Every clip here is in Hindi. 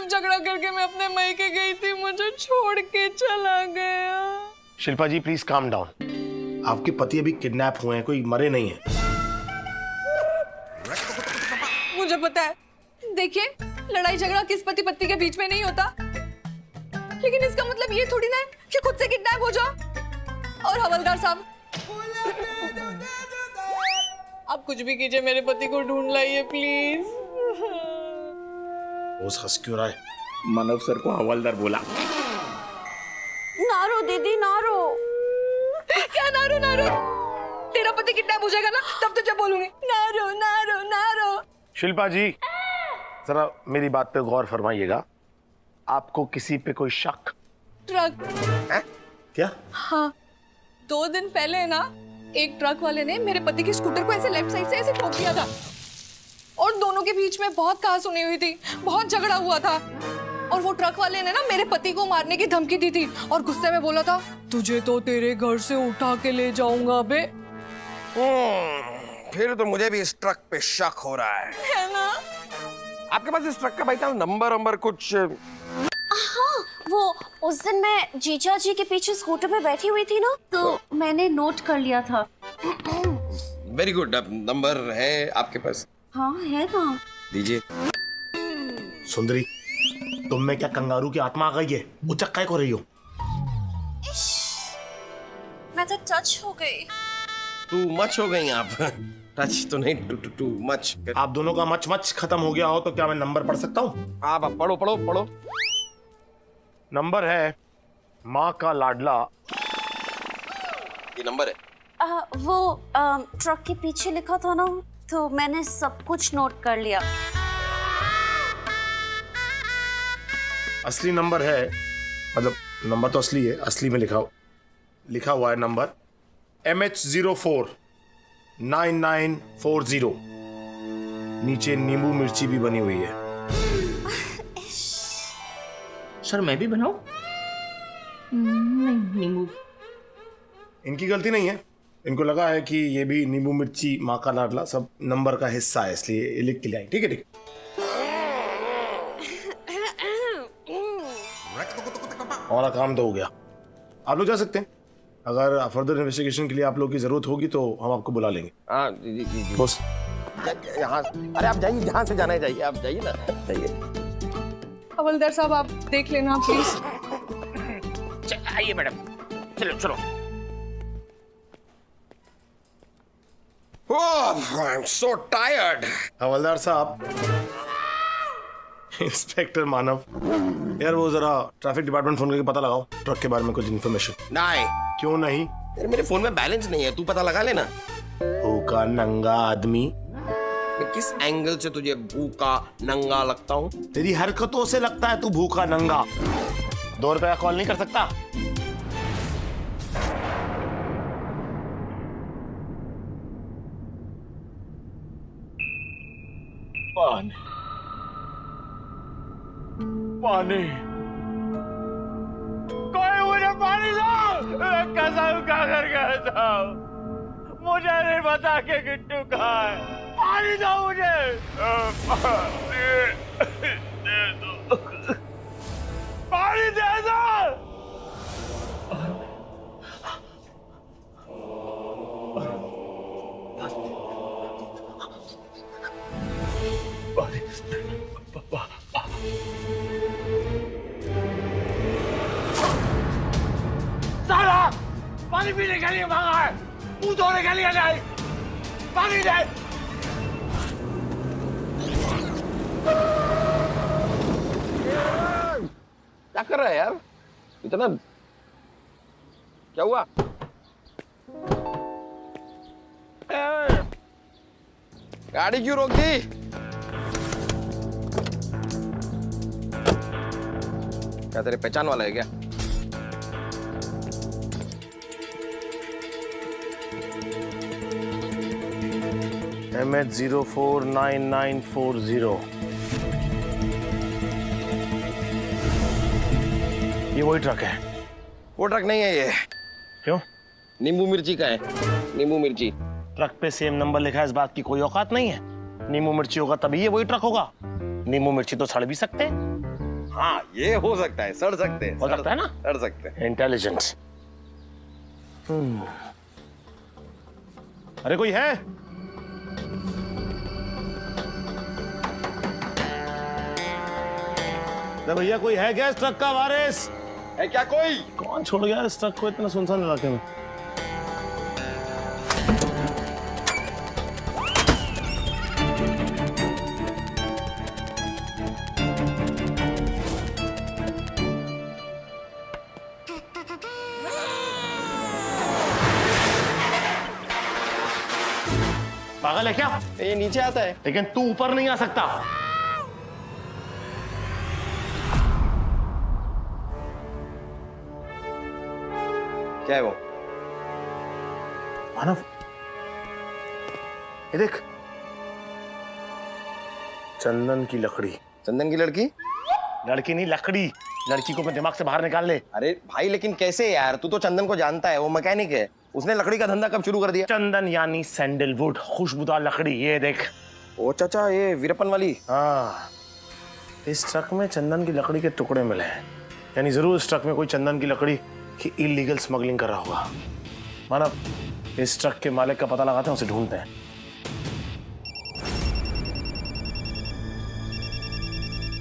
सिर्फ झगड़ा करके मैं अपने मायके गई थी, मुझे छोड़ के चला गया। शिल्पा जी प्लीज काम डाउन। आपके पति अभी किडनैप हुए हैं, कोई मरे नहीं है। मुझे पता है, देखिए लड़ाई झगड़ा किस पति पत्नी के बीच में नहीं होता, लेकिन इसका मतलब ये थोड़ी ना है कि खुद से किडनैप हो जाओ। और हवलदार साहब, आप कुछ भी कीजिए, मेरे पति को ढूंढ लाइए प्लीज। उस हंस क्यों रहा है? मानव सर को हवलदार बोला। ना रो दीदी, ना रो। क्या ना रो ना रो? तेरा पति किडनैप हो जाएगा ना, तब तो जब बोलूंगी ना रो ना रो ना रो। शिल्पा जी जरा मेरी बात पे गौर फरमाइएगा। आपको किसी पे कोई शक? ट्रक है? क्या? हाँ, 2 दिन पहले ना एक ट्रक वाले ने मेरे पति की स्कूटर को ऐसे लेफ्ट साइड से ऐसे ठोक दिया था, और दोनों के बीच में बहुत कहासुनी हुई थी, बहुत झगड़ा हुआ था। और वो ट्रक वाले ने ना मेरे पति को मारने की धमकी दी थी, और गुस्से में बोला था, तुझे तो तेरे घर से उठा के ले जाऊंगा बे। फिर तो मुझे भी इस ट्रक पे शक हो रहा है ना? आपके पास इस ट्रक का भाई था नंबर कुछ? हाँ, वो उस दिन मैं जीजा जी के पीछे स्कूटर पे बैठी हुई थी ना, तो मैंने नोट कर लिया था। Very good. अब नंबर है आपके पास? हाँ है ना। दीजिए। सुंदरी, तुम में क्या कंगारू की आत्मा आ गई है? उचक काय को रही हो? मैं तो टच हो गई। टू मच हो गई आप। टच तो नहीं, टू मच। आप दोनों का मच मच खत्म हो गया हो तो क्या मैं नंबर पढ़ सकता हूँ? आप पढ़ो। नंबर है माँ का लाडला। ये नंबर है? वो ट्रक के पीछे लिखा था ना, तो मैंने सब कुछ नोट कर लिया। असली नंबर है, मतलब नंबर तो असली है, असली में लिखा हुआ है नंबर MH04 9940। नीचे नींबू मिर्ची भी बनी हुई है। सर मैं भी बनाऊं? नहीं, नींबू। इनकी गलती नहीं है, इनको लगा है कि ये भी नींबू मिर्ची माँ का लाडला सब नंबर का हिस्सा है, इसलिए ये लिख के लाए। ठीक है ठीक है। हमारा काम तो हो गया, आप लोग जा सकते हैं। अगर फर्दर इन्वेस्टिगेशन के लिए आप लोग की जरूरत होगी तो हम आपको बुला लेंगे। हाँ जी। बस यहाँ, अरे आप जाइए, जहाँ से जाना है जाइए, आप जाइए ना, जाइए। हवलदार साहब आप देख लेना प्लीज। आइए मैडम, चलो। I am so tired. हवलदार साहब, इंस्पेक्टर मानव, यार वो जरा ट्रैफिक डिपार्टमेंट फोन करके पता लगाओ ट्रक के बारे में कुछ इन्फॉर्मेशन। नहीं। क्यों नहीं? यार मेरे फोन में बैलेंस नहीं है, तू पता लगा लेना। भूखा नंगा आदमी, मैं किस एंगल से तुझे भूखा नंगा लगता हूँ? तेरी हरकतों से लगता है तू भूखा नंगा। 2 रुपए का कॉल नहीं कर सकता? पानी कोई मुझे पानी दो, कसम खा कर कहता हूं, मुझे नहीं बता के गिट्टू कहाँ है। पानी दो मुझे, दे दो, पानी दे दो। साला पानी पीने के लिए मांगा है, मुंह धोने के लिए नहीं। पानी दे। क्या कर रहा है यार इतना? क्या हुआ? गाड़ी क्यों रोक दी? क्या तेरे पहचान वाला है क्या? MH049940। ये वही ट्रक है? वो ट्रक नहीं है ये। क्यों? नींबू मिर्ची का है, नींबू मिर्ची। ट्रक पे सेम नंबर लिखा है, इस बात की कोई औकात नहीं है। नींबू मिर्ची होगा तभी ये वही ट्रक होगा। नींबू मिर्ची तो सड़ भी सकते हैं। हाँ ये हो सकता है, सड़ सकते हैं, हो सकता है ना? सड़ सकते हैं। इंटेलिजेंस। अरे कोई है? अरे भैया कोई है क्या इस ट्रक का वारिस? है क्या कोई? कौन छोड़ गया इस ट्रक को इतना सुनसान इलाके में? पागल है क्या? ये नीचे आता है। लेकिन तू ऊपर नहीं आ सकता। क्या है वो? मानव, ये देख, चंदन की लकड़ी। चंदन की लड़की? लड़की नहीं, लकड़ी। लड़की को अपने दिमाग से बाहर निकाल ले। अरे भाई लेकिन कैसे यार? तू तो चंदन को जानता है, वो मैकेनिक है। उसने लकड़ी का धंधा कब शुरू कर दिया? चंदन यानी सैंडलवुड, खुशबूदार लकड़ी। ये देख। ओ चाचा, ये वीरप्पन वाली। हाँ, इस ट्रक में चंदन की लकड़ी के टुकड़े मिले हैं। यानी जरूर इस ट्रक में कोई चंदन की लकड़ी की इलीगल स्मगलिंग कर रहा होगा। मानव, इस ट्रक के मालिक का पता लगाते हैं, उसे ढूंढते हैं।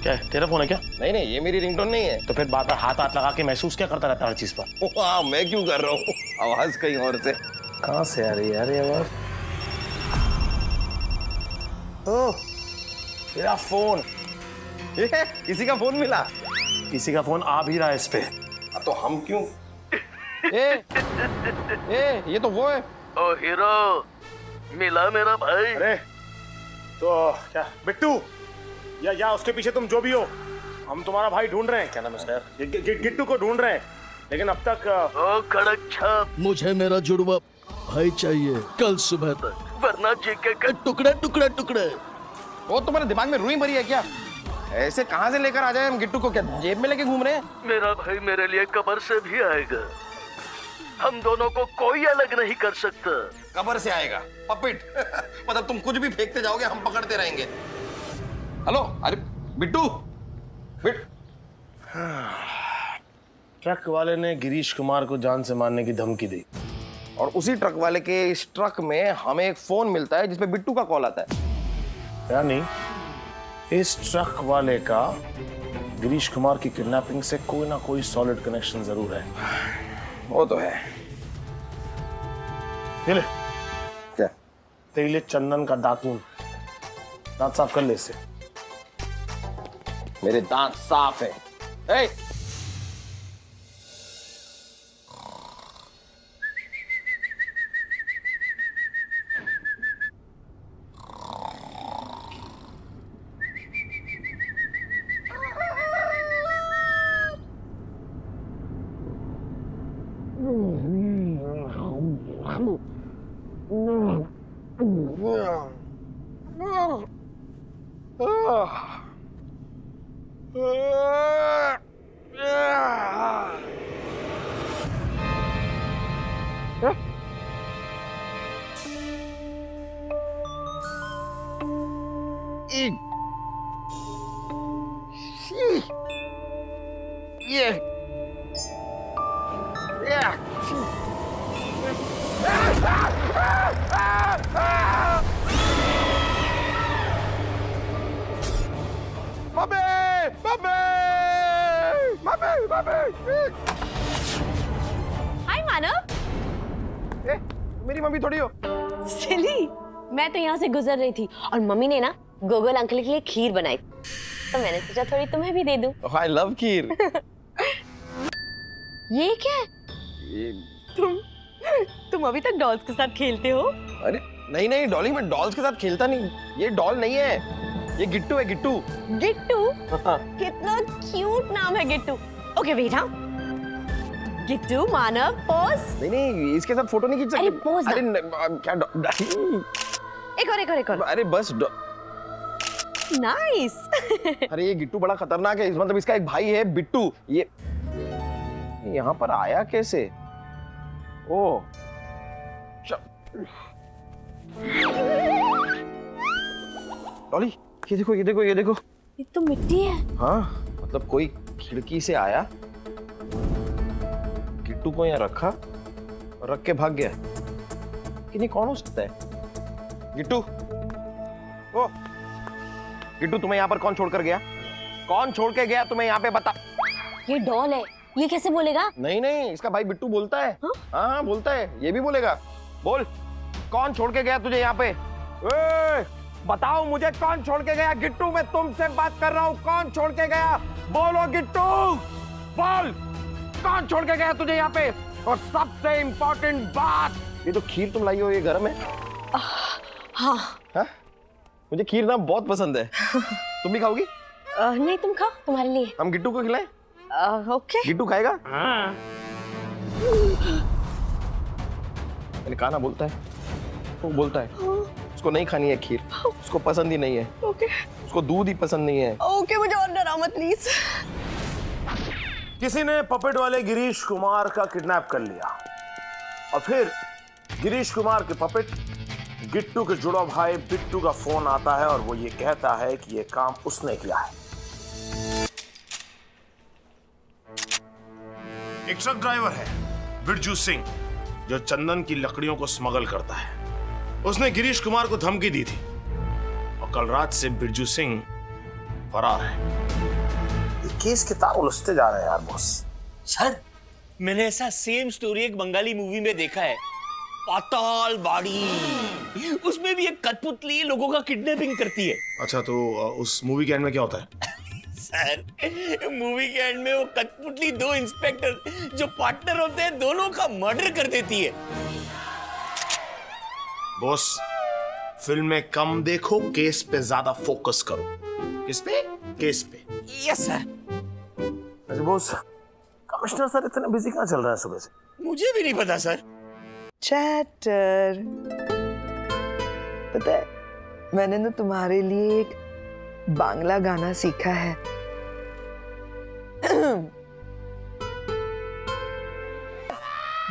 क्या है? तेरा फोन है क्या? नहीं नहीं, ये मेरी रिंगटोन नहीं है। तो फिर बार बार हाथ लगा के महसूस क्या करता रहता है हर चीज पर? वाह, मैं क्यों कर रहा हूँ? आवाज कहीं और से। कहाँ से आ रही है यार ये आवाज? ओह, तेरा फोन। ये किसी का फोन मिला? किसी का फोन आ भी रहा है इस पे। तो हम क्यों? ए, ये तो वो है। ओ हीरो, मिला मेरा भाई। अरे तो क्या बिट्टू या उसके पीछे तुम जो भी हो, हम तुम्हारा भाई ढूंढ रहे हैं। क्या नाम है उसका यार? गिट्टू को ढूंढ रहे हैं, लेकिन अब तक ओ कड़क छाप, मुझे मेरा जुड़वा भाई चाहिए कल सुबह तक, वरना जीके के टुकड़े टुकड़े टुकड़े। वो तुम्हारे दिमाग में रुई भरी है क्या? ऐसे कहाँ से लेकर आ जाए हम गिट्टू को? क्या जेब में लेके घूम रहे हैं? मेरा भाई मेरे लिए कब्र से भी आएगा। हम दोनों को कोई अलग नहीं कर सकता। कब्र से आएगा? पपिट। मतलब तुम कुछ भी फेंकते जाओगे, हम पकड़ते रहेंगे। हेलो, अरे बिट्टू, ट्रक वाले ने गिरीश कुमार को जान से मारने की धमकी दी। और उसी ट्रक वाले के इस ट्रक में हमें एक फोन मिलता है जिसमें बिट्टू का कॉल आता है। यानी इस ट्रक वाले का गिरीश कुमार की किडनैपिंग से कोई ना कोई सॉलिड कनेक्शन जरूर है। वो तो है। ये ले, क्या? तेरे लिए चंदन का दातून। दांत साफ कर ले इससे। मेरे दांत साफ है। ए! हाय मानव। मेरी मम्मी थोड़ी हो। सिली, मैं तो यहाँ से गुजर रही थी और मम्मी ने ना गोगल अंकल के लिए खीर बनाई, तो मैंने सोचा थोड़ी तुम्हें भी दे दूं। आई लव खीर। ये क्या है? ये तुम अभी तक डॉल्स के साथ खेलते हो? अरे नहीं नहीं डॉली, मैं डॉल्स के साथ खेलता नहीं। ये डॉल नहीं है, ये गिट्टू है, गिट्टू। गिट्टू? कितना क्यूट नाम है गिट्टू। ओके वेट, हाँ गिट्टू मानव पोज। नहीं नहीं, इसके साथ फोटो नहीं खींच सकते। अरे पोज ना। अरे क्या एक और अरे बस नाइस। अरे ये गिट्टू बड़ा खतरनाक है। इस मतलब इसका एक भाई है बिट्टू। ये यहाँ पर आया कैसे? ओ डॉली, ये देखो ये देखो ये देखो। ये तो मिट्टी है। हाँ मतलब कोई खिड़की से आया, गिट्टू को यहाँ रखा और रख के भाग गया। कि नहीं, कौन हो सकता है? गिट्टू, ओ गिट्टू, तुम्हें यहाँ पर कौन छोड़कर गया? कौन छोड़ के गया तुम्हें यहाँ पे, बता। ये डॉल है, ये कैसे बोलेगा? नहीं, इसका भाई बिट्टू बोलता है। हाँ बोलता है, ये भी बोलेगा। बोल, कौन छोड़ के गया तुझे यहाँ पे? बताओ मुझे, कौन छोड़ के गया? गिट्टू, मैं तुमसे बात कर रहा हूँ, कौन छोड़ के गया? बोलो गिट्टू, बोल, कौन छोड़ के गया तुझे यहाँ पे? और सबसे इंपॉर्टेंट बात, ये तो खीर तुम लाई हो, ये गरम है? हाँ। हाँ? मुझे खीर ना बहुत पसंद है। तुम भी खाओगी? नहीं, तुम खाओ, तुम्हारे लिए। हम गिट्टू को खिलाएं? ओके। गिट्टू खाएगा? मैंने कहा ना, बोलता है, वो बोलता है। उसको नहीं खानी है खीर, उसको पसंद ही नहीं है। ओके। उसको दूध ही पसंद नहीं है। ओके, मुझे और डराओ मत प्लीज। किसी ने पपेट वाले गिरीश कुमार का किडनैप कर लिया और फिर गिरीश कुमार के पपेट गिट्टू के जुड़ा भाई बिट्टू का फोन आता है और वो ये कहता है कि ये काम उसने किया है। एक ट्रक ड्राइवर है बिरजू सिंह, जो चंदन की लकड़ियों को स्मगल करता है। उसने गिरीश कुमार को धमकी दी थी और कल रात से बिरजू सिंह फरार है। ये केस के तार उलझते जा रहे हैं यार बॉस। सर, मैंने ऐसा सेम स्टोरी एक बंगाली मूवी में देखा है, पाताल बाड़ी। उसमें भी एक कठपुतली लोगों का किडनैपिंग करती है। अच्छा, तो उस मूवी के एंड में क्या होता है? सर, मूवी के एंड में वो कठपुतली दो इंस्पेक्टर जो पार्टनर होते हैं, दोनों का मर्डर कर देती है। बॉस, फिल्में कम देखो, केस पे ज्यादा फोकस करो। किस पे? केस पे। Yes sir. अच्छा बॉस, कमिश्नर सर इतने बिजी कहाँ चल रहे हैं सुबह से? मुझे भी नहीं पता सर। चैटर, पता है मैंने ना तुम्हारे लिए एक बांग्ला गाना सीखा है।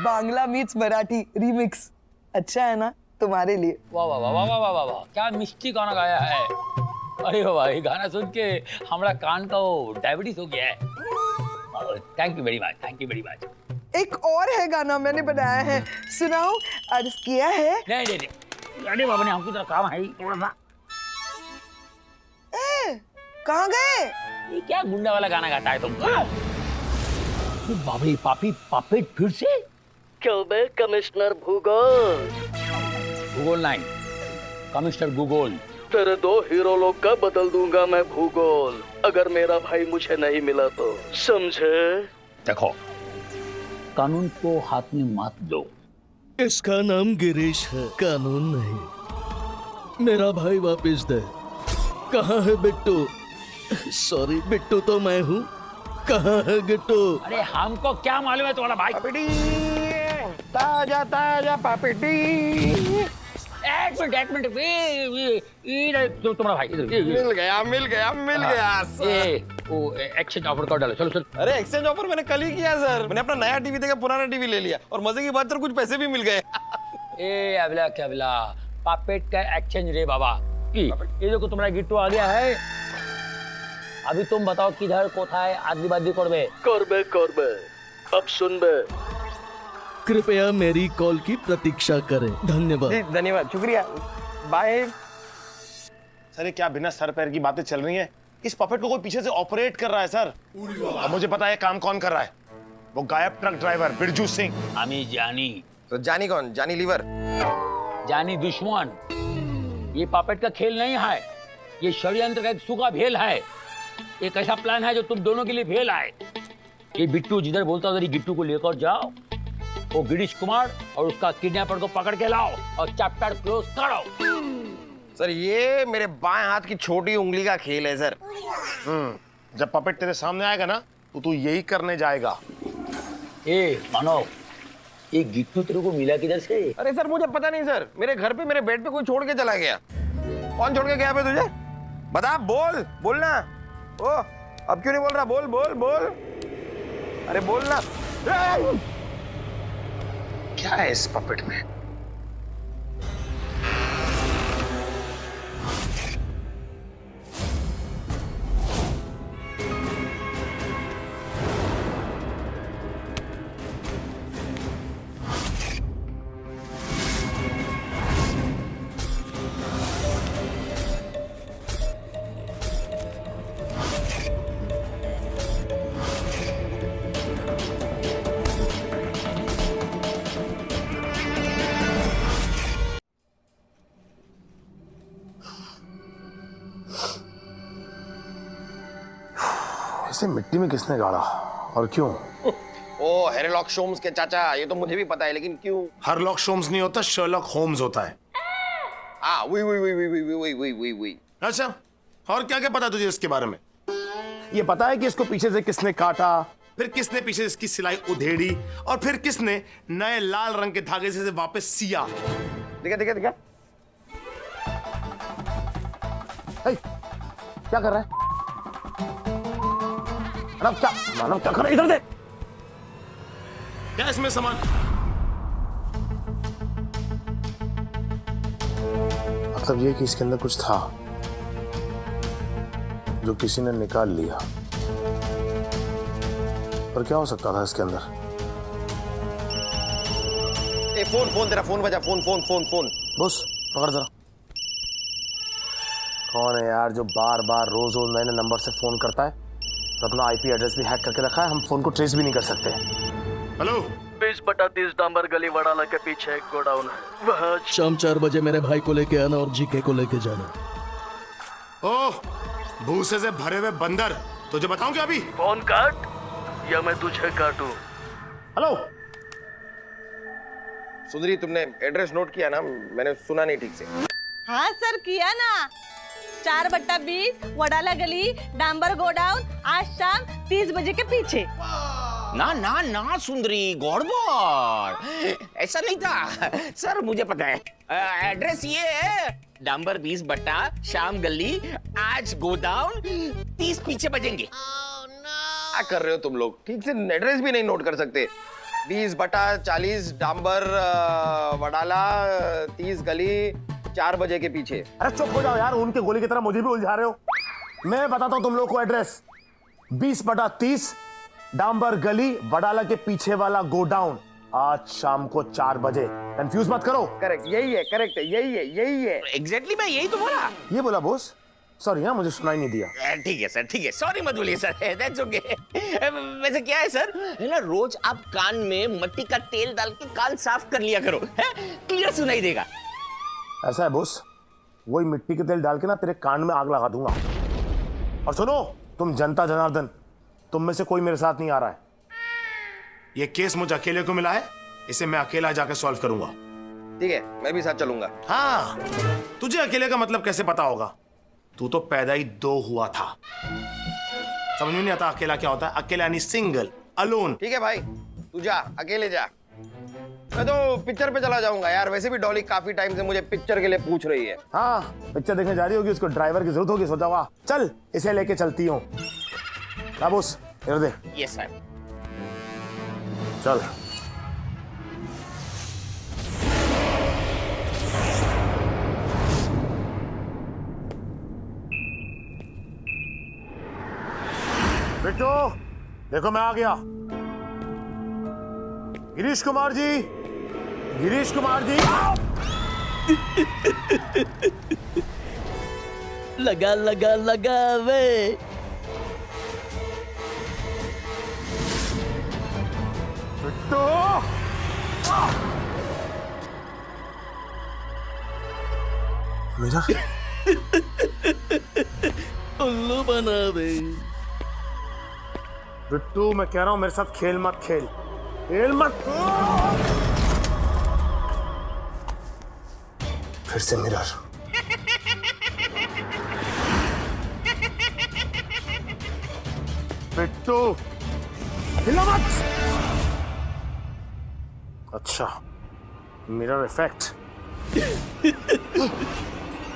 Bangla meets Marathi remix. अच्छा है ना तुम्हारे लिए? वाह वाह वाह वाह वाह वाह वाह, क्या मिष्टी गाना गाया है। अरे वाह, ये गाना सुन के हमारा कान का वो डायबिटीज हो गया है। Thank you very much, thank you very much. एक और है गाना मैंने बनाया है, सुनाओ? अर्ज किया है। नहीं नहीं नहीं, अरे बाबा ने हमकी तरह काम है थोड़ा सा। कहाँ गए? ये क्या गुंडा वाला गाना गाता है तुमका? बाबरी पापी पापेट फिर से? क्यों बे कमिश्नर भूगोल? भूगोल नहीं, कमिश्नर गूगल। तेरे दो हीरो लोग का बदल दूंगा मैं भूगोल, अगर मेरा भाई मुझे नहीं मिला तो, समझे? देखो, कानून को हाथ में मत दो। इसका नाम गिरीश है, कानून नहीं। मेरा भाई वापस दे। कहाँ है बिट्टू? सॉरी, बिट्टू तो मैं हूँ। कहाँ है गिट्टू? अरे हमको क्या मालूम है तुम्हारा भाई? पापड़ी, ताजा ताजा पापड़ी। एक मिनट, ये तुम्हारा भाई इधर। मिल गया ये वो एक्सचेंज ऑफर कर डालो, चलो चलो। अरे एक्सचेंज ऑफर मैंने कल ही किया सर। मैंने अपना नया टीवी देकर पुराना टीवी ले लिया और मजे की बात सर, कुछ पैसे भी मिल गए। ए अबला क्या अबला, पापेट का एक्सचेंज रे बाबा। ये देखो तुम्हारा गिट्टू आ गया है। अभी तुम बताओ किधर कोथाय आदमी बादी करबे? करबे, अब सुन बे। कृपया मेरी कॉल की प्रतीक्षा करें, धन्यवाद। जी धन्यवाद, शुक्रिया, बाय। सर, ये क्या बिना सर पैर की बातें चल रही हैं? इस पपेट को कोई पीछे से ऑपरेट कर रहा है सर। अब मुझे पता है काम कौन कर रहा है। वो गायब ट्रक ड्राइवर बिरजू सिंह। आमी जानी। तो जानी कौन? जानी लीवर। जानी दुश्मन। ये पापेट का खेल नहीं है, ये षड्यंत्र का एक सूखा भेल है। एक ऐसा प्लान है जो तुम दोनों के लिए भेल है। ये बिट्टू जिधर बोलता उधर गिट्टू को लेकर जाओ, वो गिरीश कुमार और उसका किडनैपर को पकड़ के लाओ और चैप्टर क्लोज करो। सर, ये मेरे बाएं हाथ की छोटी उंगली का खेल है सर। जब पपेट तेरे सामने आएगा ना, तो तू यही करने जाएगा। ए मानो, ये गिट्टू तेरे को मिला किधर से? अरे सर, मुझे पता नहीं सर, मेरे घर पे मेरे बेड पे कोई छोड़ के चला गया। कौन छोड़ के गया पे तुझे? बता, बोलना। ओ, अब क्यों नहीं बोल रहा? बोल। अरे बोलना। क्या है इस पपेट में? इसे मिट्टी में किसने गाड़ा और क्यों? ओ हेरलॉक होम्स के चाचा, ये तो मुझे भी पता है, लेकिन क्यों? हरलॉक होम्स नहीं होता, शर्लॉक होम्स होता है। हाँ वही। अच्छा, और क्या क्या पता तुझे इसके बारे में? ये पता है कि इसको पीछे से किसने काटा, फिर किसने पीछे इसकी सिलाई उधेड़ी, और फिर किसने नए लाल रंग के धागे से वापस सिया। दिखा। क्या कर रहा है मानव? क्या कर रहा है? इधर देख, क्या इसमें सामान? मतलब ये कि इसके अंदर कुछ था जो किसी ने निकाल लिया, पर क्या हो सकता था इसके अंदर? ए फोन तेरा फोन बजा, फोन। बस पकड़ जरा। कौन है यार जो बार बार रोज नए नंबर से फोन करता है, तो अपना आईपी एड्रेस भी हैक करके रखा है, हम फोन को ट्रेस भी नहीं कर सकते। हेलो, 20/30 डांबर गली वडाला के पीछे एक गोडाउन है, वहाँ शाम 4 बजे मेरे भाई को लेके आना और जीके को लेके जाना। ओह, भूसे से भरे हुए बंदर, तुझे बताऊं क्या अभी? फोन काट या मैं तुझे काटूं? हेलो सुंदरी, तुमने एड्रेस नोट किया ना? मैंने सुना नहीं ठीक से। हाँ सर, किया ना। 4/20 वडाला गली डांबर गोडाउन, आज शाम 30 बजे के पीछे। ना सुंदरी, गड़बड़, ऐसा नहीं था सर, मुझे पता है। एड्रेस ये है, डांबर 20 बट्टा शाम गली, आज गोडाउन 30 पीछे बजेंगे। क्या कर रहे हो तुम लोग? ठीक से एड्रेस भी नहीं नोट कर सकते। 20/40 डांबर वडाला 30 गली 4 बजे के पीछे। अरे चुप हो जाओ यार, उनके गोली की तरह मुझे भी उलझा रहे हो। मैं बताता हूं तुम लोग को एड्रेस, 20/30 डांबर गली वडाला के पीछे वाला गोडाउन, आज शाम को 4 बजे। कंफ्यूज मत करो। करेक्ट, करेक्ट है, यही है। एग्जैक्टली मैं यही तो बोला। ये बोला बॉस? सॉरी हाँ, मुझे सुनाई नहीं दिया। ठीक है सर, ठीक है, सॉरी मत बोलिए सर, दैट्स ओके। वैसे क्या है सर, है ना, रोज आप कान में मट्टी का तेल डाल के कान साफ कर लिया करो, क्लियर सुनाई देगा। ऐसा है बॉस, वही मिट्टी के तेल डाल के ना तेरे कान में आग लगा दूंगा। और सुनो, तुम जनता जनार्दन, तुम में से कोई मेरे साथ नहीं आ रहा है। ये केस मुझे अकेले को मिला है, इसे मैं अकेला जाकर सॉल्व करूंगा। ठीक है, मैं भी साथ चलूंगा। हाँ, तुझे अकेले का मतलब कैसे पता होगा? तू तो पैदा ही 2 हुआ था। समझ में नहीं आता अकेला क्या होता है? अकेला यानी सिंगल, अलोन। ठीक है भाई, तू जा, अकेले जा। मैं तो पिक्चर पे चला जाऊंगा यार। वैसे भी डॉली काफी टाइम से मुझे पिक्चर के लिए पूछ रही है। हाँ, पिक्चर देखने जा रही होगी, उसको ड्राइवर की जरूरत होगी। सोचा वाह, चल इसे लेके चलती हूँ। बॉस इधर दे। Yes sir. चल। बिट्टू, देखो मैं आ गया। गिरीश कुमार जी, गिरीश कुमार जी। लगा लगा लगा वे। बिट्टू, मेरा उल्लू बना दे। बिट्टू, मैं कह रहा हूं मेरे साथ खेल मत खेल, खेल मत। फिर से मिरर। बिट्टू, हिला मत। अच्छा, मिरर इफेक्ट।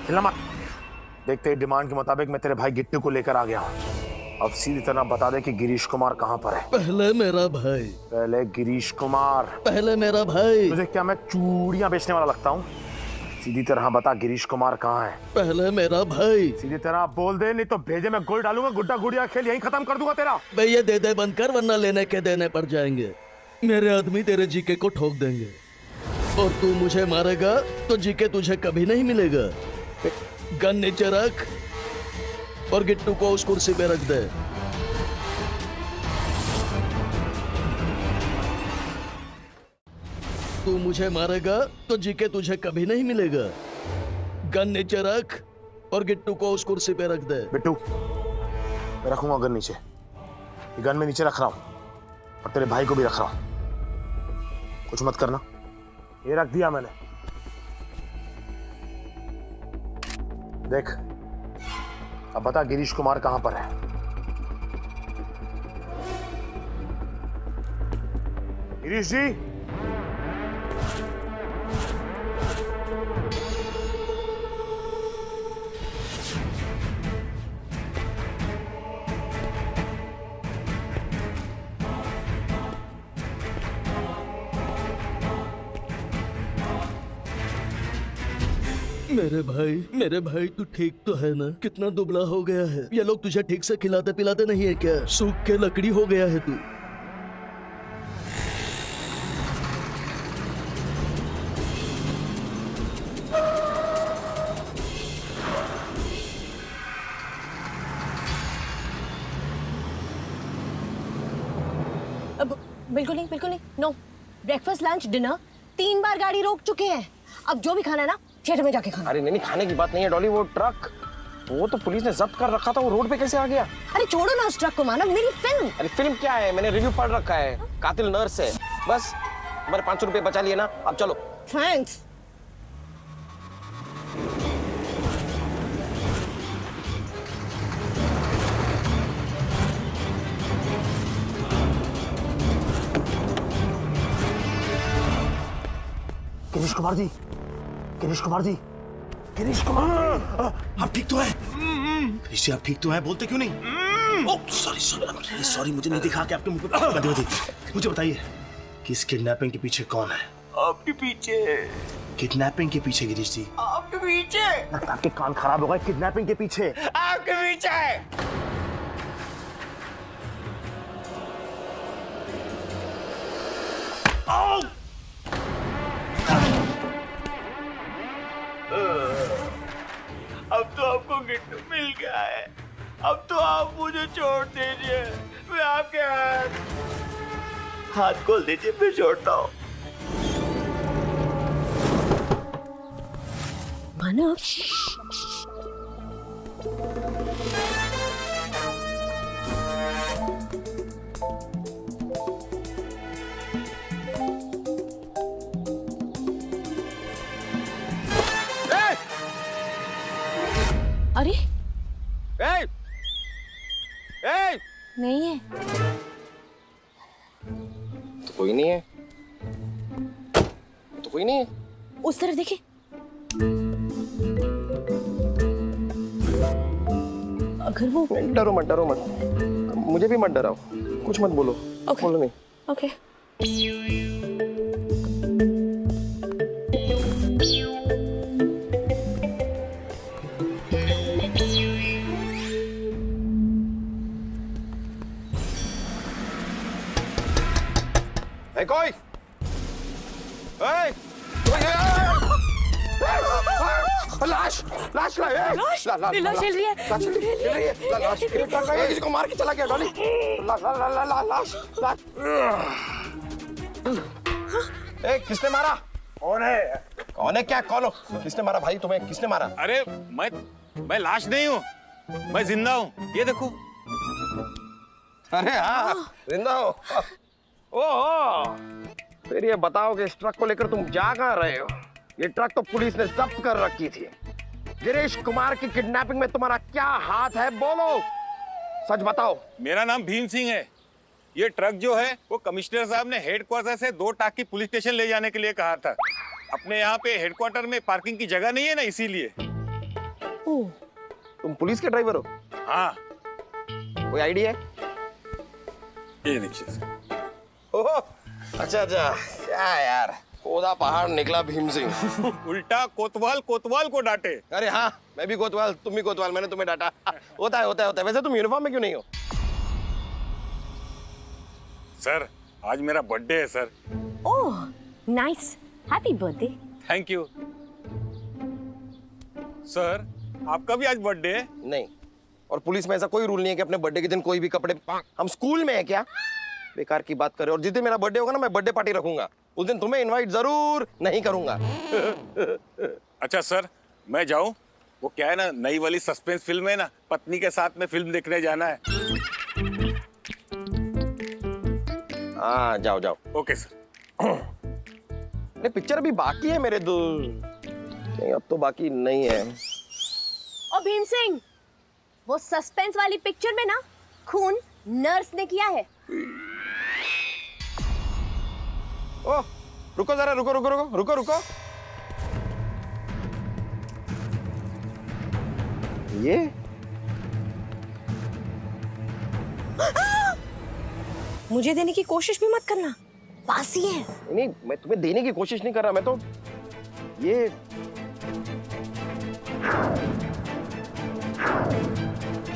हिला मत। देखते ही डिमांड के मुताबिक मैं तेरे भाई गिट्टू को लेकर आ गया हूं। अब सीधी तरह बता दे कि गिरीश कुमार कहाँ पर है। पहले मेरा भाई। पहले गिरीश कुमार। पहले मेरा भाई। तुझे क्या मैं चूड़ियां बेचने वाला लगता हूँ? सीधी तरह बता गिरीश कुमार कहाँ है। पहले मेरा भाई। सीधी तरह बोल दे, नहीं तो भेजे मैं गोल डालूंगा, गुड्डा गुड़िया खेल यहीं खत्म कर दूंगा तेरा। भैया दे दे बंद कर, वरना लेने के देने पड़ जाएंगे। मेरे आदमी तेरे जीके को ठोक देंगे, और तू मुझे मारेगा तो जीके तुझे कभी नहीं मिलेगा। गन नीचे रख और गिट्टू को उस कुर्सी पे रख दे। तू मुझे मारेगा तो जीके तुझे कभी नहीं मिलेगा। गन नीचे रख और गिट्टू को उस कुर्सी पे रख दे। बिट्टू, मैं रखूंगा गन नीचे, ये गन में नीचे रख रहा हूं और तेरे भाई को भी रख रहा हूं, कुछ मत करना। ये रख दिया मैंने। देख, अब बता गिरीश कुमार कहां पर है? गिरीश जी, मेरे भाई तू ठीक तो है ना? कितना दुबला हो गया है। ये लोग तुझे ठीक से खिलाते पिलाते नहीं है क्या? सूख के लकड़ी हो गया है तू। अब बिल्कुल नहीं नो। ब्रेकफास्ट लंच डिनर 3 बार गाड़ी रोक चुके हैं। अब जो भी खाना है ना थिएटर में जाके खाना। अरे नहीं, खाने की बात नहीं है डॉली, वो ट्रक वो तो पुलिस ने जब्त कर रखा था, वो रोड पे कैसे आ गया? अरे छोड़ो ना उस ट्रक को मानव, मेरी फिल्म। अरे फिल्म क्या है, मैंने रिव्यू पढ़ रखा है, कातिल नर्स है। बस हमारे 500 रुपए बचा लिए ना, अब चलो। थैंक्स। गिरीश कुमार जी, गिरीश कुमार जी, गिरीश कुमार, आप ठीक तो हैं? गिरीश जी आप ठीक तो हैं? बोलते क्यों नहीं? ओह सॉरी, मुझे नहीं दिखा कि आपके मुंह पे बंदी होती। मुझे बताइए कि इस किडनैपिंग के पीछे कौन है? आपके पीछे। किडनैपिंग के पीछे गिरीश जी? आपके पीछे। आपके कान खराब हो गए। किडनैपिंग के पीछे आपके पीछे। अब तो आपको गिट्टू मिल गया है, अब तो आप मुझे छोड़ दीजिए। मैं आपके हाथ खोल दीजिए, फिर छोड़ता हूँ। मानव, अरे ए! ए! नहीं है। तो कोई नहीं है, तो कोई नहीं है। उस तरफ देखिए। अगर वो डरो मत, मुझे भी मत डराओ, कुछ मत बोलो। Okay. बोलो नहीं। ओके ए, कोई लाश लाश ला लाश हिल रही है। लाश किसी को मार के चला गया डॉली। लाश ए, किसने मारा? कौन है क्या? कौन हो? किसने मारा भाई तुम्हें? किसने मारा? अरे मैं लाश नहीं हूँ, मैं जिंदा हूँ। ये देखो। अरे हाँ, जिंदा हो। ओह, फिर ये बताओ कि इस ट्रक को लेकर तुम जा कहाँ रहे हो? ये ट्रक तो पुलिस ने जब्त कर रखी थी। गिरीश कुमार की किडनैपिंग में तुम्हारा क्या हाथ है? बोलो, सच बताओ। मेरा नाम भीम सिंह है। ये ट्रक जो है वो कमिश्नर साहब ने हेडक्वार्टर से 2 टाकी पुलिस स्टेशन ले जाने के लिए कहा था। अपने यहाँ पे हेडक्वार्टर में पार्किंग की जगह नहीं है ना, इसीलिए। तुम पुलिस के ड्राइवर हो? हाँ। कोई आईडी है? ये देखिए। ओह, अच्छा, क्या यार, खोदा पहाड़ निकला भीम सिंह। उल्टा कोतवाल को डांटे। अरे हाँ, मैं भी कोतवाल, तुम भी कोतवाल, मैंने तुम्हें डांटा। होता है। वैसे तुम यूनिफॉर्म में क्यों नहीं हो? सर, आज मेरा बर्थडे है sir. Oh nice, happy birthday. Thank you sir. आपका भी आज बर्थडे है? नहीं, और पुलिस में ऐसा कोई रूल नहीं है कि अपने बर्थडे के दिन कोई भी कपड़े। हम स्कूल में है क्या? बेकार की बात कर रहे हो। और जिस दिन मेरा बर्थडे होगा ना, मैं बर्थडे पार्टी रखूंगा। उस दिन तुम्हें इनवाइट जरूर नहीं करूंगा। अच्छा सर, मैं जाऊं? वो क्या है ना, नई वाली सस्पेंस फिल्म है ना, पत्नी के साथ में फिल्म देखने जाना है। हाँ जाओ जाओ। Okay sir. नहीं पिक्चर अभी बाकी है मेरे दोस्त। नहीं अब तो बाकी नहीं है। और भीम सिंह, वो सस्पेंस वाली पिक्चर में ना खून नर्स ने किया है। ओ रुको जरा, रुको रुको रुको रुको रुको। ये मुझे देने की कोशिश भी मत करना, बासी है। नहीं मैं तुम्हें देने की कोशिश नहीं कर रहा, मैं तो ये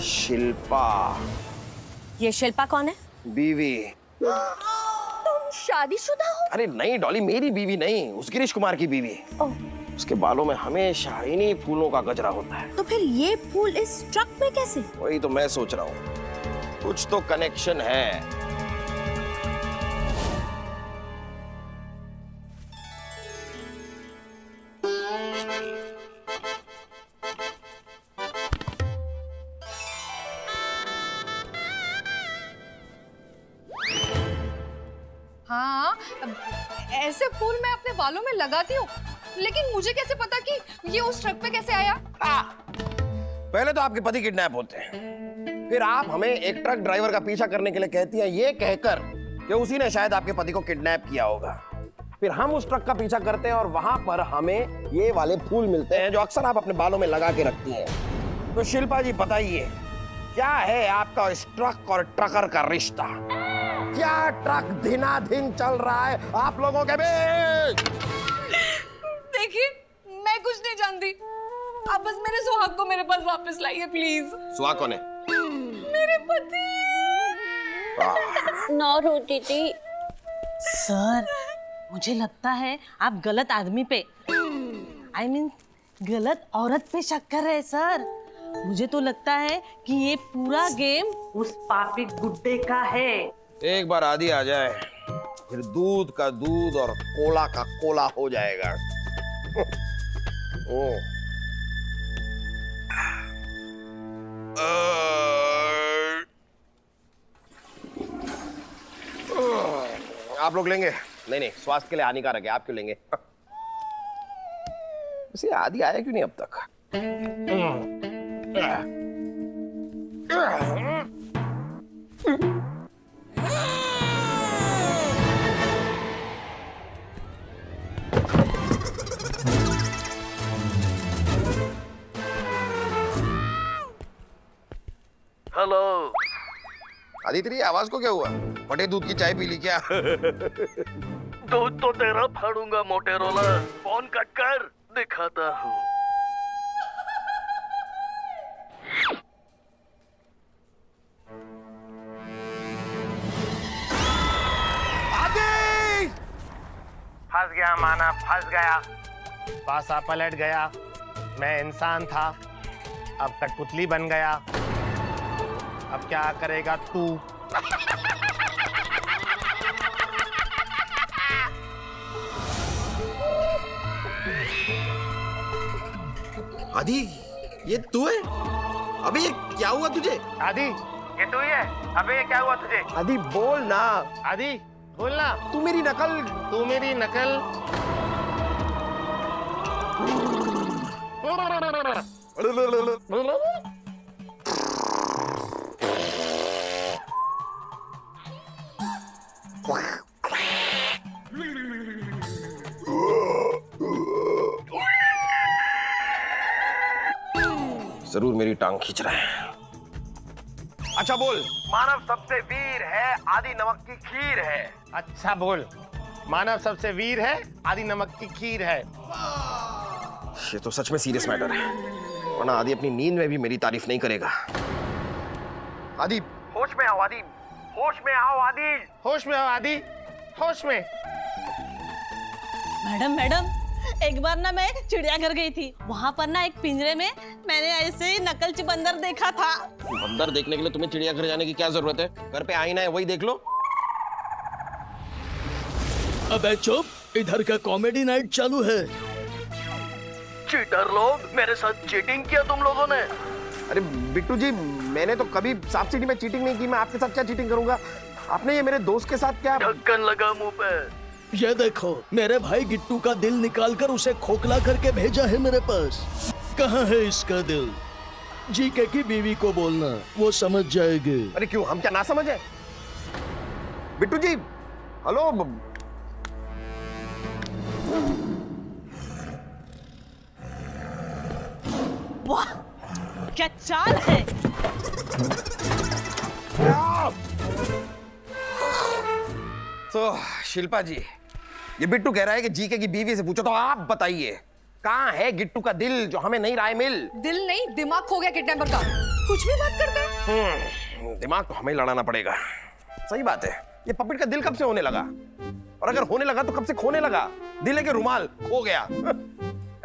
शिल्पा। ये शिल्पा कौन है? बीवी। तुम शादीशुदा हो? अरे नहीं डॉली, मेरी बीवी नहीं, उस गिरीश कुमार की बीवी। उसके बालों में हमेशा इन्हीं फूलों का गजरा होता है। तो फिर ये फूल इस ट्रक में कैसे? वही तो मैं सोच रहा हूँ, कुछ तो कनेक्शन है। हाँ, ऐसे फूल मैं अपने बालों में लगाती हूँ, लेकिन मुझे कैसे पता कि ये उस ट्रक पे कैसे आया? पहले तो आपके पति किडनैप होते हैं, फिर आप हमें एक ट्रक ड्राइवर का पीछा करने के लिए कहती हैं, ये कहकर कि उसी ने शायद आपके पति को किडनैप किया होगा। फिर हम उस ट्रक का पीछा करते हैं और वहां पर हमें ये वाले फूल मिलते हैं जो अक्सर आप अपने बालों में लगा के रखती हैं। तो शिल्पा जी बताइए, क्या है आपका इस ट्रक और ट्रकर का रिश्ता? क्या ट्रक दिनादिन चल रहा है आप लोगों के बीच? देखिए, मैं कुछ नहीं जानती। आप बस मेरे सुहाग को मेरे पास वापस लाइए प्लीज। सुहाग कौन है? मेरे पति। ना रोती थी। सर, मुझे लगता है आप गलत आदमी पे, I mean, गलत औरत पे शक कर रहे हैं सर। मुझे तो लगता है कि ये पूरा गेम उस पापी गुड्डे का है। एक बार आदि आ जाए फिर दूध का दूध और कोला का कोला हो जाएगा। ओ। आप लोग लेंगे? नहीं नहीं, स्वास्थ्य के लिए हानिकारक है, आप क्यों लेंगे? वैसे आदि आया क्यों नहीं अब तक? हेलो। आदि तेरी आवाज को क्या हुआ? फटे दूध की चाय पी ली क्या? दूध तो तेरा फाड़ूंगा मोटेरोला। फोन कट कर, दिखाता हूँ। आदि! फंस गया मानव, फंस गया। पासा पलट गया। मैं इंसान था, अब कठपुतली बन गया। अब क्या करेगा तू? आदि, ये तू है? अबे ये क्या हुआ तुझे? आदि, ये तू ही है? अबे ये क्या हुआ तुझे? आदि बोल ना। आदि, बोलना। तू मेरी नकल। तू मेरी नकल। जरूर मेरी टांग खींच रहा है। अच्छा बोल। मानव सबसे वीर है, आदि नमक की खीर है। अच्छा बोल। मानव सबसे वीर है, आदि नमक की खीर है। ये तो सच में सीरियस मैटर है, वरना आदि अपनी नींद में भी मेरी तारीफ नहीं करेगा। आदि होश में आओ, आदि होश में आओ, आदि होश में आओ, आदि होश में। मैडम मैडम, एक बार ना मैं चिड़ियाघर गई थी, वहाँ पर ना एक पिंजरे में मैंने ऐसे ही नकलची बंदर देखा था। बंदर देखने के लिए तुम्हें चिड़ियाघर जाने की क्या जरूरत है? घर पे आईना है, वही देख लो। अबे चुप, इधर का कॉमेडी नाइट चालू है। चीटर लोग, मेरे साथ चीटिंग किया तुम लोगों ने। अरे बिट्टू जी, मैंने तो कभी सांप सीढ़ी में चीटिंग नहीं की, मैं आपके साथ क्या चीटिंग करूंगा? आपने ये मेरे दोस्त के साथ क्या? ढक्कन लगा मुंह पे। ये देखो, मेरे भाई गिट्टू का दिल निकालकर उसे खोखला करके भेजा है मेरे पास। कहाँ है इसका दिल? जीके की बीवी को बोलना, वो समझ जाएगी। अरे क्यों, हम क्या ना समझे? बिट्टू जी, हेलो। वाह, क्या चाल है। तो शिल्पा जी, ये बिट्टू कह रहा है कि जीके की बीवी से पूछो। तो आप बताइए, कहाँ है गिट्टू का दिल जो हमें नहीं राय मिल? दिल नहीं, दिमाग खो गया किडनैपर का। कुछ भी बात करते हैं। दिमाग तो हमें लड़ाना पड़ेगा। सही बात है, ये पपेट का दिल कब से होने लगा? और अगर होने लगा तो कब से खोने लगा? दिल है कि रुमाल खो गया?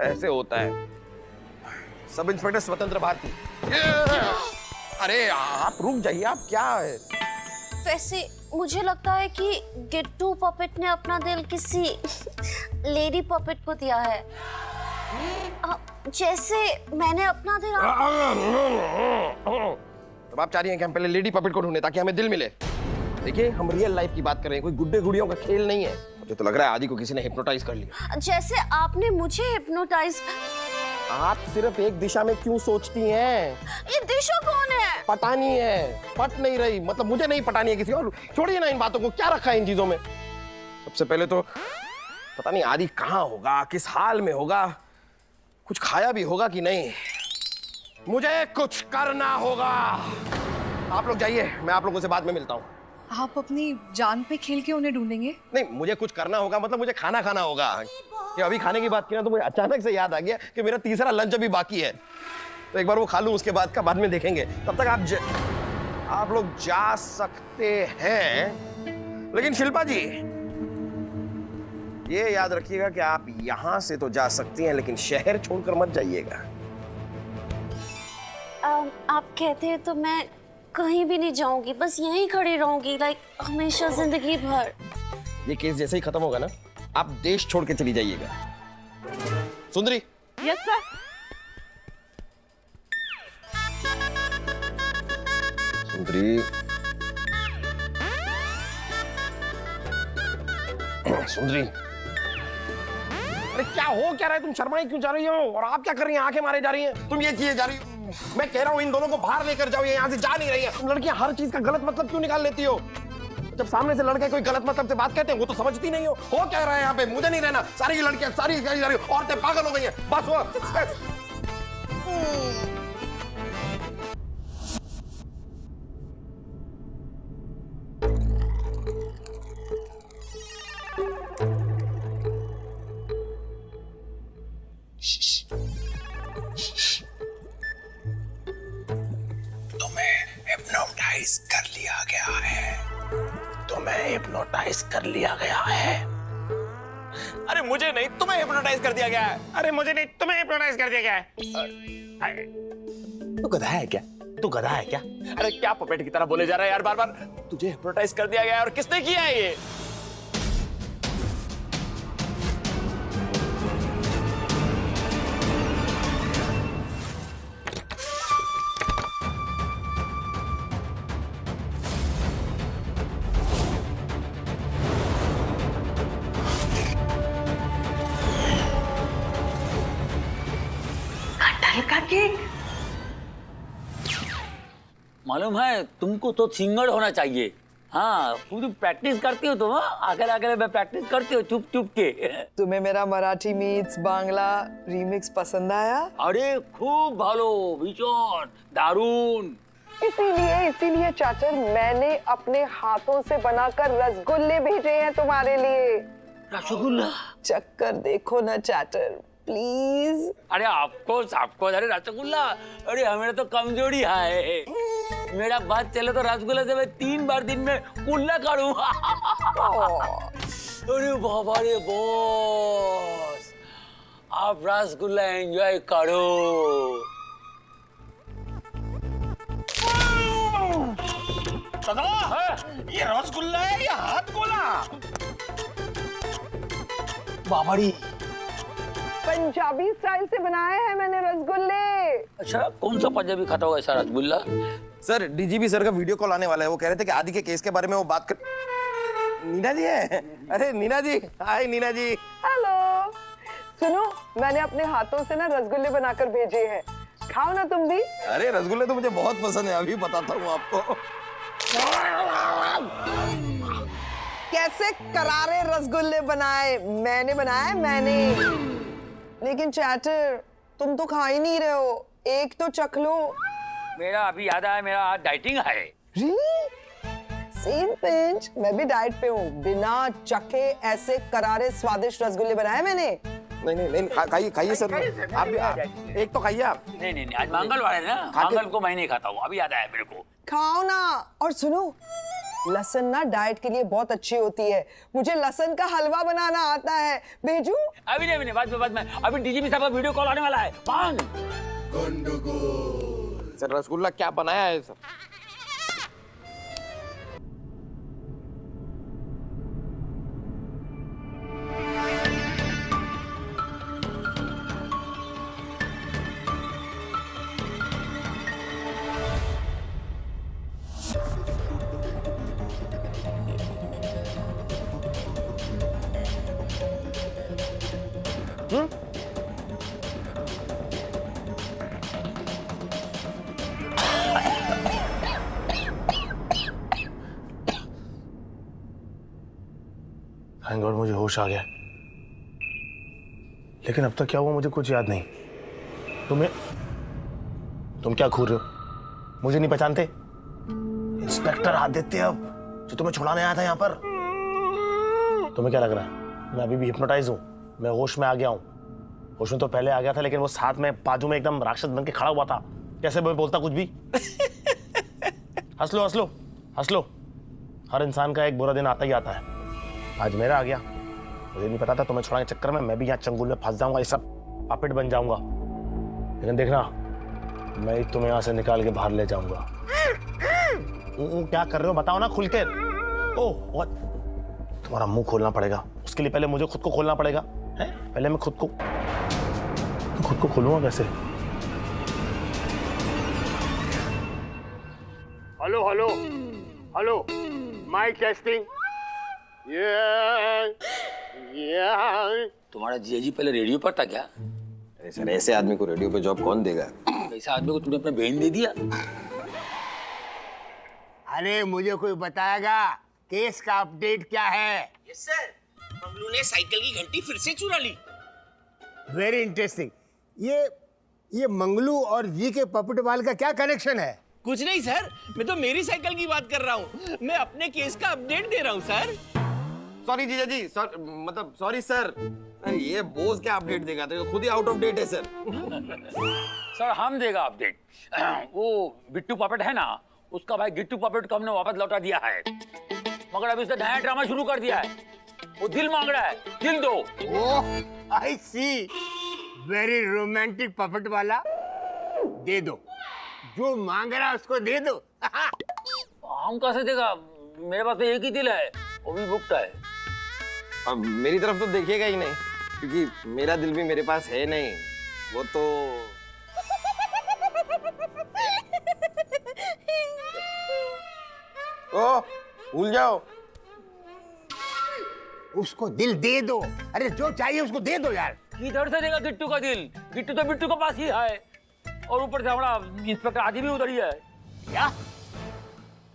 ऐसे होता है। सब इंस्पेक्टर स्वतंत्र भारती। अरे आप रुक जाइए, आप क्या है? वैसे मुझे लगता है कि गिट्टू पपेट ने अपना दिल किसी लेडी पपेट को दिया है, जैसे मैंने अपना दिल तब आप चाह रही हैं कि हम पहले लेडी पपेट को ढूंढें ताकि हमें दिल मिले? देखिए, हम रियल लाइफ की बात कर रहे हैं, कोई गुड्डे गुड़ियों का खेल नहीं है। मुझे तो लग रहा है आदि को किसी ने हिप्नोटाइज कर लिया। जैसे आपने मुझे हिप्नोटाइज। आप सिर्फ एक दिशा में क्यों सोचती हैं? ये दिशा कौन है? पटानी है, पट नहीं रही, मतलब मुझे नहीं पटानी है किसी और। छोड़िए ना इन बातों को, क्या रखा है इन चीजों में? सबसे पहले तो पता नहीं आदि कहाँ होगा, किस हाल में होगा, कुछ खाया भी होगा कि नहीं। मुझे कुछ करना होगा। आप लोग जाइए, मैं आप लोगों से बाद में मिलता हूँ। आप अपनी जान पे खेल के उन्हें ढूंढेंगे? नहीं, मुझे कुछ करना होगा मतलब मुझे खाना खाना होगा। कि अभी खाने की बात की ना तो मुझे अचानक से याद आ गया कि मेरा तीसरा लंच अभी बाकी है, तो एक बार वो खा लूं, उसके बाद का बाद में देखेंगे। तब तक आप लोग जा सकते हैं। लेकिन शिल्पा जी, ये याद रखिएगा कि आप यहां से तो जा सकती हैं, लेकिन शहर छोड़कर मत जाइएगा। आप कहते हैं तो मैं कहीं भी नहीं जाऊंगी, बस यहीं खड़ी रहूंगी, लाइक हमेशा जिंदगी भर। ये केस जैसे ही खत्म होगा ना, आप देश छोड़ के चली जाइएगा। सुंदरी। Yes sir. सुंदरी, सुंदरी, अरे क्या हो क्या रहा है? तुम शर्माई क्यों जा रही हो? और आप क्या कर रही हैं? आंखें मारे जा रही हैं। तुम ये किए जा रही हो। मैं कह रहा हूं इन दोनों को बाहर लेकर जाओ, ये यहाँ से जा नहीं रही है। तुम लड़कियां हर चीज का गलत मतलब क्यों निकाल लेती हो? जब सामने से लड़के कोई गलत मतलब से बात कहते हैं वो तो समझती नहीं हो क्या रहा है यहाँ पे? मुझे नहीं रहना। सारी लड़कियां, सारी औरतें पागल हो गई हैं। बस वो हिप्नोटाइज कर लिया गया है। तुम्हें हिप्नोटाइज कर लिया गया है। अरे मुझे नहीं, तुम्हें हिप्नोटाइज कर दिया गया है। अरे मुझे नहीं, तुम्हें हिप्नोटाइज कर दिया गया है। तू गधा है क्या? तू गधा है क्या? अरे क्या पपेट की तरह बोले जा रहा है यार बार बार? तुझे हिप्नोटाइज कर दिया गया है। और किसने किया है ये? का केक। मालूम है तुमको तो सिंगर होना चाहिए। हाँ, पूरी प्रैक्टिस करती हो तुम। अकेले अकेले मैं प्रैक्टिस करती हो चुप चुप के। तुम्हें मेरा मराठी मीट्स बांग्ला रीमिक्स पसंद आया? अरे खूब भालो भीषण दारुण। इसीलिए चाचर मैंने अपने हाथों से बनाकर रसगुल्ले भेजे हैं तुम्हारे लिए। रसगुल्ला? चक्कर देखो ना चाचर प्लीज। अरे आपको अरे रसगुल्ला। अरे हमें तो कमजोरी है। मेरा बात चले तो रसगुल्ला से मैं 3 बार दिन में कुल्ला करूंगा। अरे बाबा रे बॉस, आप रसगुल्ला एंजॉय करो। ये रसगुल्ला है या हाथ गोला? बाबड़ी, पंजाबी स्टाइल से बनाए हैं मैंने रसगुल्ले। अच्छा कौन सा पंजाबी खाता होगा ऐसा रसगुल्ला? सर डीजीपी सर का वीडियो कॉल आने वाला है। वो कह रहे थे कि आदि के केस के बारे में वो बात कर। नीना जी है? अरे नीना जी, हाय नीना जी। हेलो, सुनो मैंने अपने हाथों से ना रसगुल्ले बनाकर भेजे हैं, खाओ ना तुम भी। अरे रसगुल्ले तो मुझे बहुत पसंद है, अभी बताता हूँ आपको। कैसे करारे रसगुल्ले बनाए, मैंने बनाए मैंने। लेकिन चैटर तुम तो खा ही नहीं रहे हो, एक तो चख लो। मेरा अभी याद आया, मेरा आज डाइटिंग है। सेम पिंच, मैं भी डाइट पे हूँ। बिना चखे ऐसे करारे स्वादिष्ट रसगुल्ले बनाए मैंने। नहीं खाइए खाइए सर, आप भी एक तो खाइए आप। नहीं, आज मंगलवार है ना, मंगल को मैं नहीं खाता हूँ, अभी याद आया मेरे को। खाओ ना। और सुनो, लहसुन ना डाइट के लिए बहुत अच्छी होती है। मुझे लहसुन का हलवा बनाना आता है, भेजू? अभी नहीं, बाद में। अभी डीजीपी साहब का वीडियो कॉल आने वाला है, मांग। सर रसगुल्ला क्या बनाया है सर? थैंक गॉड मुझे होश आ गया। लेकिन अब तक क्या हुआ मुझे कुछ याद नहीं। तुम क्या घूर रहे हो? मुझे नहीं पहचानते? इंस्पेक्टर आदित्य अब जो तुम्हें छुड़ाने आया था यहाँ पर। तुम्हें क्या लग रहा है मैं अभी भी हिप्नोटाइज हूँ? मैं होश में आ गया हूँ। होश में तो पहले आ गया था, लेकिन वो साथ में बाजू में एकदम राक्षस बन के खड़ा हुआ था। कैसे मैं बोलता कुछ भी। हंस लो। हर इंसान का एक बुरा दिन आता ही आता है। आज मेरा आ गया। मुझे नहीं पता था तुम्हें छुड़ाने के चक्कर में मैं भी यहाँ चंगुल में फंस जाऊंगा, ये सब पापेट बन जाऊंगा। लेकिन देखना, मैं ही तुम्हें यहाँ से निकाल के बाहर ले जाऊंगा। क्या कर रहे हो बताओ ना खुल के। ओह, तुम्हारा मुंह खोलना पड़ेगा। उसके लिए पहले मुझे खुद को खोलना पड़ेगा। पहले मैं खुद को खोलूंगा कैसे? Hello mic testing. तुम्हारा जीजी पहले रेडियो पर था क्या? अरे सर ऐसे आदमी को रेडियो पे जॉब कौन देगा? ऐसे आदमी को तुमने अपना बहन दे दिया? अरे मुझे कोई बताएगा केस का अपडेट क्या है? यस सर, मंगलू ने साइकिल की घंटी फिर से चुरा ली। Very interesting. ये मंगलू और जी के पपटवाल का क्या कनेक्शन है? कुछ नहीं सर, मैं तो मेरी साइकिल की बात कर रहा हूँ। मैं अपने केस का अपडेट दे रहा हूँ सर। सॉरी जीजा जी, मतलब सॉरी सर। ये बोस क्या अपडेट देगा? तो खुद ही आउट ऑफ डेट है सर। सर हम देगा अपडेट। वो बिट्टू पापेट है ना, उसका भाई गिट्टू पापेट को हमने वापस लौटा दिया है। मगर अभी उसने नया ड्रामा शुरू कर दिया है। वो दिल मांग रहा है, दिल दो। ओह आई सी, वेरी रोमांटिक पपट वाला। दे दो, जो मांग रहा है उसको दे दो। हम कैसे देगा? मेरे पास तो एक ही दिल है, वो भी बुकता है। अब मेरी तरफ तो देखिएगा ही नहीं, क्योंकि मेरा दिल भी मेरे पास है नहीं। वो तो भूल जाओ। उसको दिल दे दो। अरे जो चाहिए उसको दे दो यार। किधर से देगा गिट्टू का दिल? गिट्टू तो बिट्टू के पास ही है, और ऊपर से हमारा इंस्पेक्टर आदि भी उधर ही है। क्या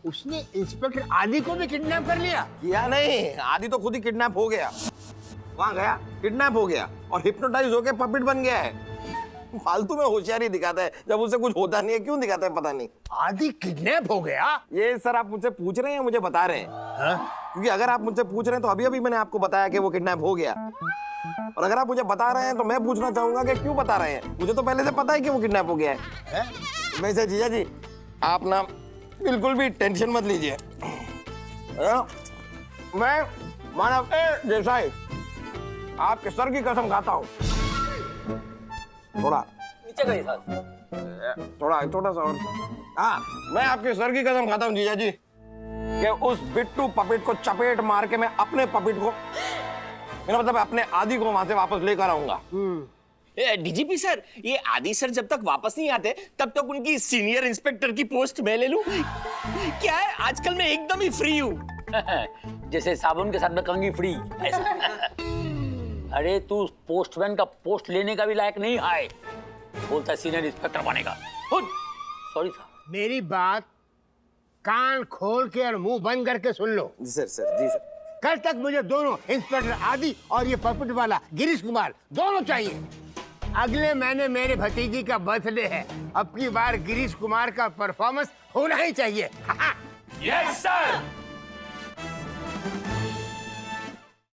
उसने इंस्पेक्टर आदि को भी किडनैप कर लिया? किया नहीं, आदि तो खुद ही किडनैप हो गया। वहां गया, किडनैप हो गया और हिप्नोटाइज होके पपेट बन गया है। फालतू में होशियारी दिखाता है, जब उसे कुछ होता नहीं है क्यों दिखाता है पता नहीं। आदि किडनैप हो गया? ये सर आप मुझसे पूछ रहे हैं, मुझे बता रहे हैं? क्योंकि अगर आप मुझसे पूछ रहे हैं तो अभी अभी मैंने आपको बताया कि वो किडनैप हो गया। और अगर आप मुझे बता रहे हैं तो मैं पूछना चाहूंगा कि क्यों बता रहे हैं? मुझे तो पहले से पता है कि वो किडनैप हो गया है। वैसे जीजा जी आप ना बिल्कुल भी टेंशन मत लीजिए। मैं मानव देसाई आपके सर की कसम खाता हूँ। थोड़ा नीचे गई सर, थोड़ा सा और। हाँ, मैं आपके सर की कसम खाता हूँ जीजा जी कि उस बिट्टू पपेट को चपेट मार के मैं अपने पपेट को, मेरा मतलब अपने आदि को वहां से वापस लेकर आऊंगा। डीजीपी सर, ये आदि सर जब तक वापस नहीं आते तब तक उनकी सीनियर इंस्पेक्टर की पोस्ट मैं ले लूं? क्या है, आजकल मैं एकदम ही फ्री हूँ। जैसे साबुन के साथ में कंघी फ्री ऐसा। अरे तू पोस्टमैन का पोस्ट लेने का भी लायक नहीं है, बोलता है सीनियर इंस्पेक्टर बनेगा। Sorry sir. मेरी बात कान खोल के और मुंह बंद करके सुन लो। जी सर। कल तक मुझे दोनों इंस्पेक्टर आदि और ये पॉकेट वाला गिरीश कुमार दोनों चाहिए। अगले महीने मेरे भतीजी का बर्थडे है, अब की बार गिरीश कुमार का परफॉर्मेंस होना ही चाहिए। Yes sir.